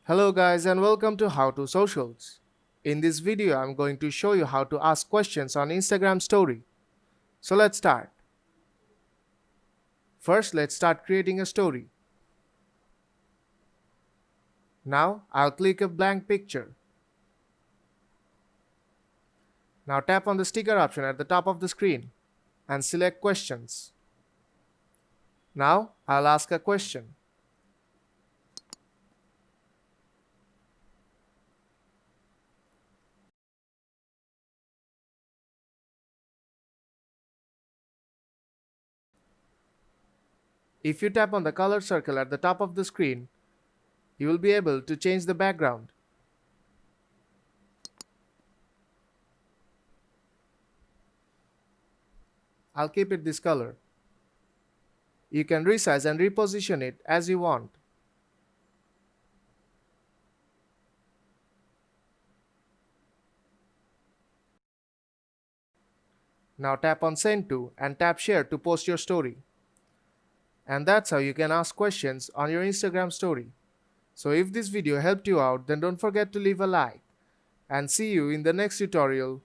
Hello guys and welcome to How to Socials. In this video I'm going to show you how to ask questions on Instagram story. So let's start. First let's start creating a story. Now I'll click a blank picture. Now tap on the sticker option at the top of the screen and select questions. Now I'll ask a question. If you tap on the color circle at the top of the screen, you will be able to change the background. I'll keep it this color. You can resize and reposition it as you want. Now tap on Send To and tap Share to post your story. And that's how you can ask questions on your Instagram story. So if this video helped you out, then don't forget to leave a like and see you in the next tutorial.